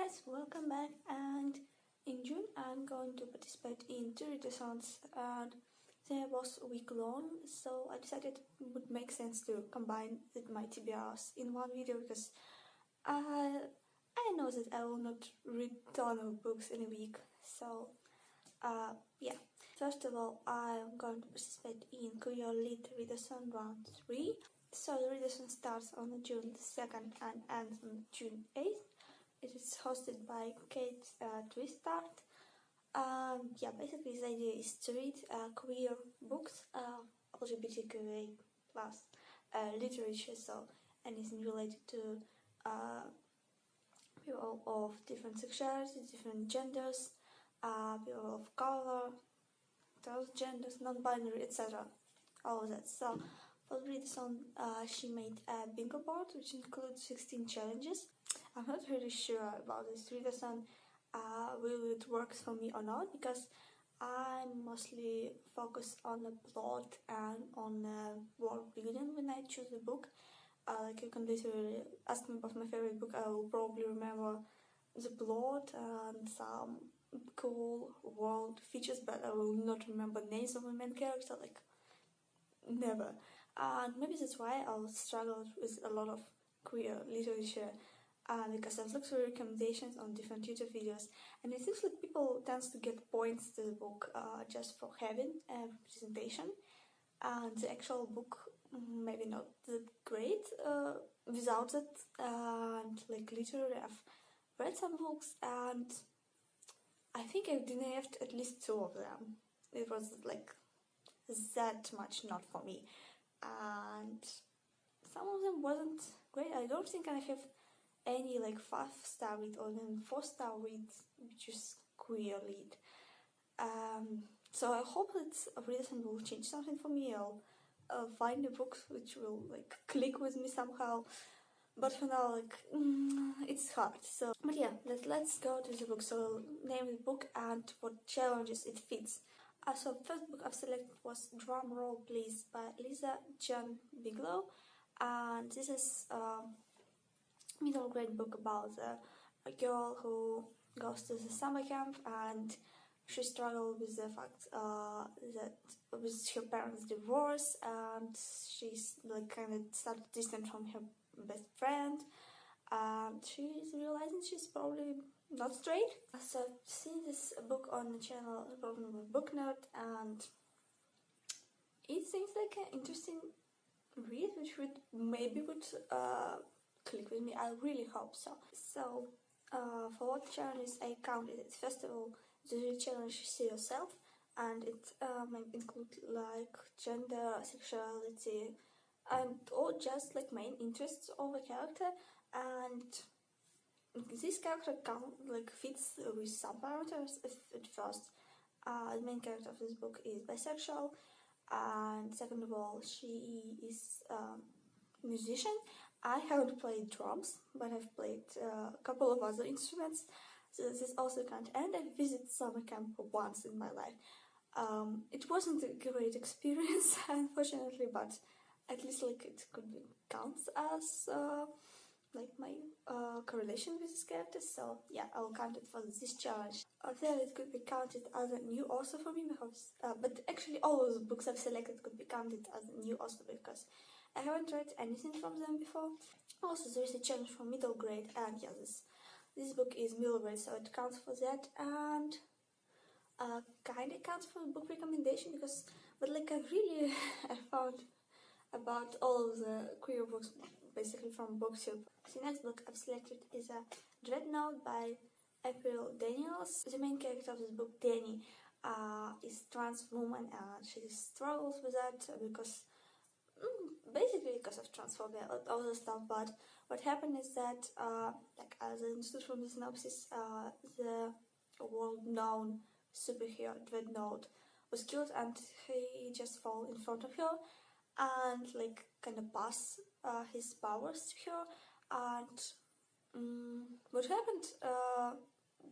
guys, welcome back. And in June I'm going to participate in 2 readathons, and they was week-long, so I decided it would make sense to combine with my TBRs in one video, because I know that I will not read a ton of books in a week. So yeah, first of all, I'm going to participate in Queer Lit Readathon round 3. So the readathon starts on June 2nd and ends on June 8th. It is hosted by Kathy Trithardt. Yeah, basically the idea is to read queer books, LGBTQA plus literature, so anything related to people of different sexualities, different genders, people of color, those genders, non-binary, etc. All of that. So for the readathon, she made a bingo board which includes 16 challenges. I'm not really sure about this readathon, will it work for me or not, because I mostly focus on the plot and on world building when I choose a book. Like, you can literally ask me about my favorite book, I will probably remember the plot and some cool world features, but I will not remember names of the main character, like, never. And maybe that's why I'll struggle with a lot of queer literature, because I've looked through recommendations on different YouTube videos, and it seems like people tend to get points to the book just for having a representation, and the actual book maybe not that great without it. And like, literally I've read some books and I think I've DNF'd at least 2 of them. It was like that much not for me, and some of them wasn't great. I don't think I have any like 5-star read or even 4-star read which is queer lead. So I hope that a readathon will change something for me. I'll find a book which will like click with me somehow, but for now, like, it's hard. So, but yeah, let's go to the book. So name the book and what challenges it fits. So first book I've selected was Drum Roll Please by Jenn Bigelow, and this is middle grade book about a girl who goes to the summer camp, and she struggled with the fact that with her parents' divorce, and she's like kind of started distant from her best friend, and she's realizing she's probably not straight. So I've seen this book on the channel Book Nerd, and it seems like an interesting read which would click with me. I really hope so. So for what challenges I counted it, first of all, the challenge see yourself, and it might include like gender, sexuality, and or just like main interests of a character. And this character fits with some parameters. At first, the main character of this book is bisexual, and second of all, she is musician. I haven't played drums, but I've played a couple of other instruments, so this also counts. And I visited summer camp once in my life. It wasn't a great experience, unfortunately, but at least like it could be counts as like my correlation with this character. So yeah, I'll count it for this challenge. Then it could be counted as a new author for me, because but actually all of the books I've selected could be counted as a new author, because I haven't read anything from them before. Also, there is a challenge for middle grade, and yeah, this book is middle grade, so it counts for that, and kind of counts for book recommendation, because but like I found about all of the queer books basically from Booktube. The next book I've selected is a Dreadnought by April Daniels. The main character of this book, Nnedi, is trans woman, and she struggles with that because basically because of transphobia and all the stuff. But what happened is that like, as I understood from the synopsis, the world-known superhero Dreadnought was killed, and he just fell in front of her and like kind of pass his powers to her. And what happened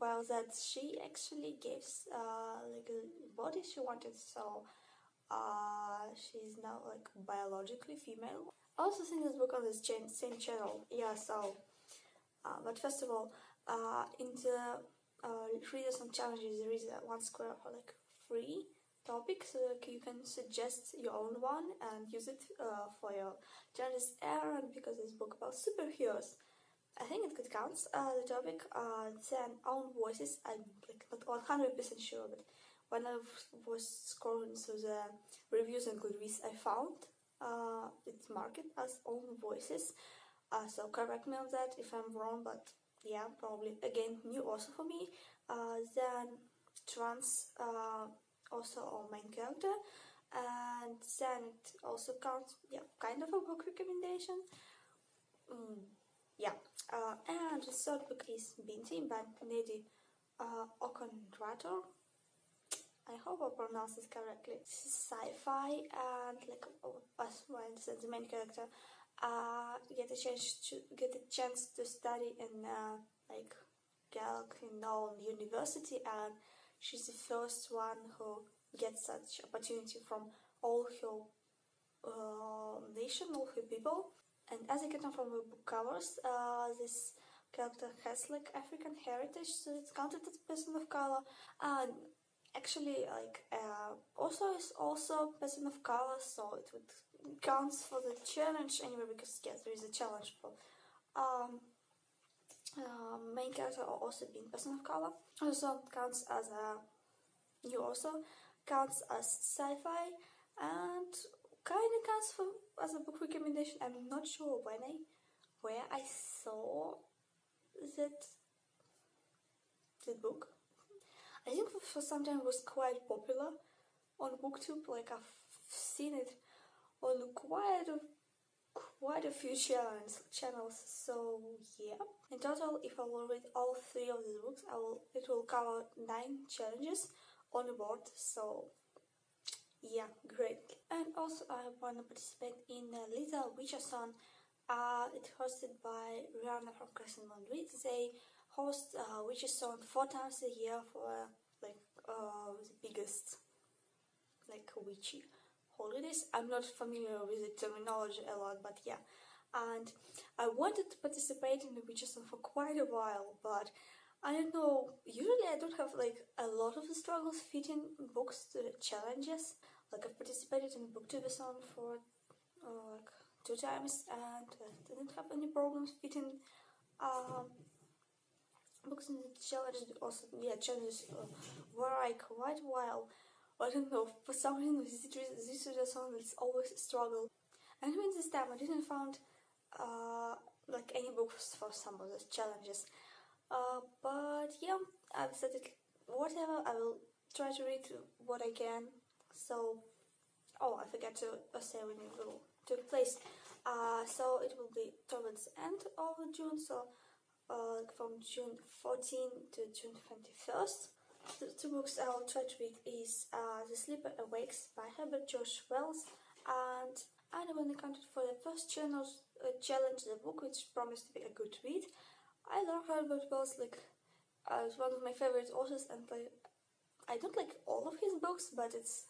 well, that she actually gives like a body she wanted, so she's now like biologically female. I also seen this book on this same channel. Yeah, so but first of all, In the readathon challenges, there is one square for like free topics, so like you can suggest your own one and use it for your challenges. And because this book about superheroes, I think it could count the topic. Then own voices. I'm like not 100% sure, but when I was scrolling through the reviews and Goodreads, I found it's marked as own voices. So correct me on that if I'm wrong, but yeah, probably again new also for me. Then trans, also our main character, and then it also counts, yeah, kind of a book recommendation. Yeah, and the third book is Binti by Nnedi Okorafor. I hope I pronounced this correctly. This is sci-fi, and like as well as the main character get a chance to study in like known university, and she's the first one who gets such opportunity from all her nation, all her people. And as I get on from the book covers, this character has like African heritage, so it's counted as person of color. And actually, like also is also person of color, so it would counts for the challenge anyway, because yes, there is a challenge for main character also being person of color. Also counts as a counts as sci-fi, and kind of counts for as a book recommendation. I'm not sure where I saw that book. I think for some time it was quite popular on Booktube. Like I've seen it on quite a few channels. So yeah. In total, if I will read all 3 of these books, it will cover 9 challenges on the board. So yeah, great. And also I want to participate in a little witchathon. It's hosted by Rihanna from Crescent Moon Reads. They host witchathon 4 times a year for like the biggest like witchy holidays. I'm not familiar with the terminology a lot, but yeah. And I wanted to participate in the witchathon for quite a while, but I don't know, usually I don't have like a lot of the struggles fitting books to the challenges. Like I've participated in Booktubeathon for like 2 times, and I didn't have any problems fitting books in the challenges. Also, yeah, challenges were like quite a while. I don't know, for some reason with this song it's always a struggle. And even this time I didn't find like any books for some of those challenges. But yeah, I've decided whatever, I will try to read what I can. So, I forgot to say when it will take place. So it will be towards the end of June, so from June 14 to June 21st. The 2 books I will try to read is The Sleeper Awakes by Herbert George Wells, and I when I counted for the first challenge, the book which promised to be a good read. I love Herbert Wells, like it's one of my favorite authors, and I don't like all of his books, but it's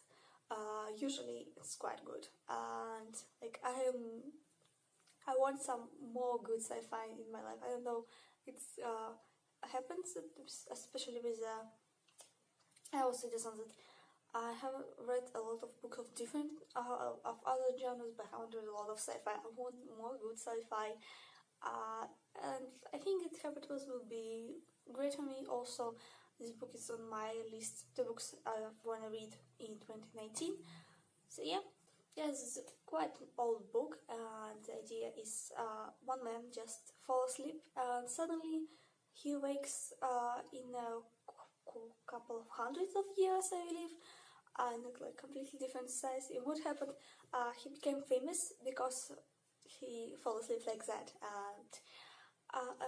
usually it's quite good. And like I want some more good sci-fi in my life. I don't know, it's happens especially with I also just that I haven't read a lot of books of different of other genres, but I haven't read a lot of sci-fi. I want more good sci-fi, and I think that Herbert Wells will be great for me. Also, this book is on my list, the books I want to read in 2019. So yeah, this is quite an old book, and the idea is one man just falls asleep, and suddenly he wakes in a couple of hundreds of years, I believe, and like completely different size. And what happened? He became famous because he fell asleep like that, and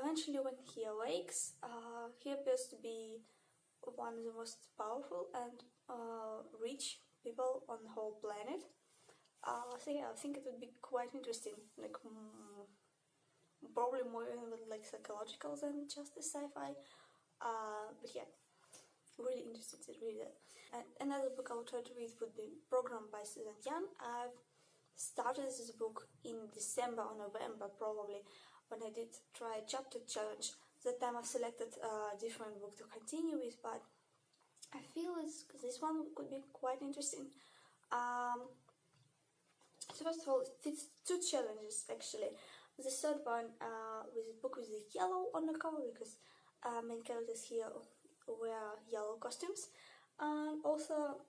eventually when he awakes, he appears to be one of the most powerful and rich people on the whole planet. So yeah, I think it would be quite interesting, like probably more like psychological than just a sci-fi. But yeah, really interested to read it. And another book I will try to read would be Programmed by Suzanne. I've started this book in December or November probably, when I did try a chapter challenge. that time I've selected a different book to continue with, but I feel this one could be quite interesting. So first of all, it's two challenges actually. The third one with a book with the yellow on the cover, because main characters here wear yellow costumes, and also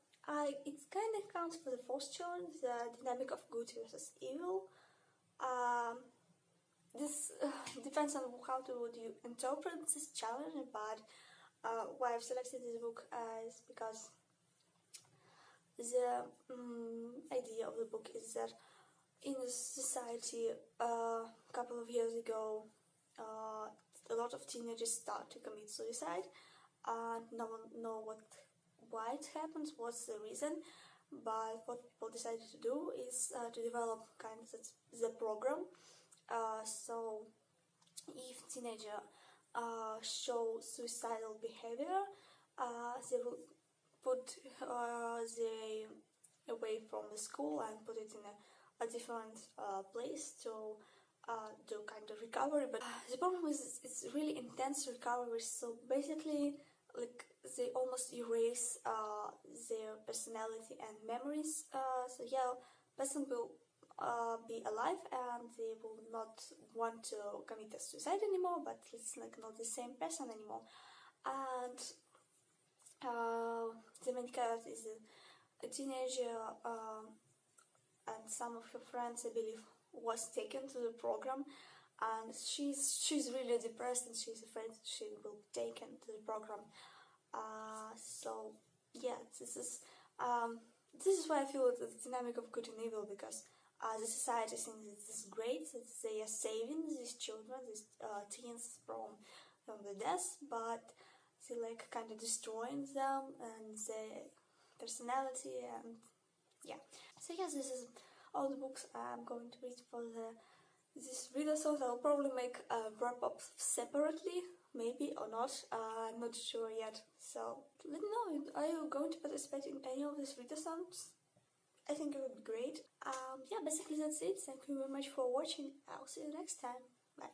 it kind of counts for the first challenge, the dynamic of good versus evil. This depends on how would you interpret this challenge, but why I've selected this book is because the idea of the book is that in the society a couple of years ago, a lot of teenagers start to commit suicide, and no one know why it happens, what's the reason. But what people decided to do is to develop kind of the program. So if teenager show suicidal behavior, they will put they away from the school and put it in a different place to do kind of recovery. But the problem is it's really intense recovery, so basically like they almost erase their personality and memories. So yeah, person will be alive and they will not want to commit a suicide anymore, but it's like not the same person anymore. And the main character is a teenager, and some of her friends, I believe, was taken to the program, and she's really depressed and she's afraid she will be taken to the program. So yeah, this is why I feel the dynamic of good and evil, because the society thinks this is great, that they are saving these children, these teens from the death, but they like kind of destroying them and their personality, and yeah. So yes, this is all the books I'm going to read for this readathon. I'll probably make a wrap-up separately, maybe or not, I'm not sure yet. So let me know, are you going to participate in any of these readathons? I think it would be great. Yeah, basically that's it. Thank you very much for watching. I'll see you next time. Bye.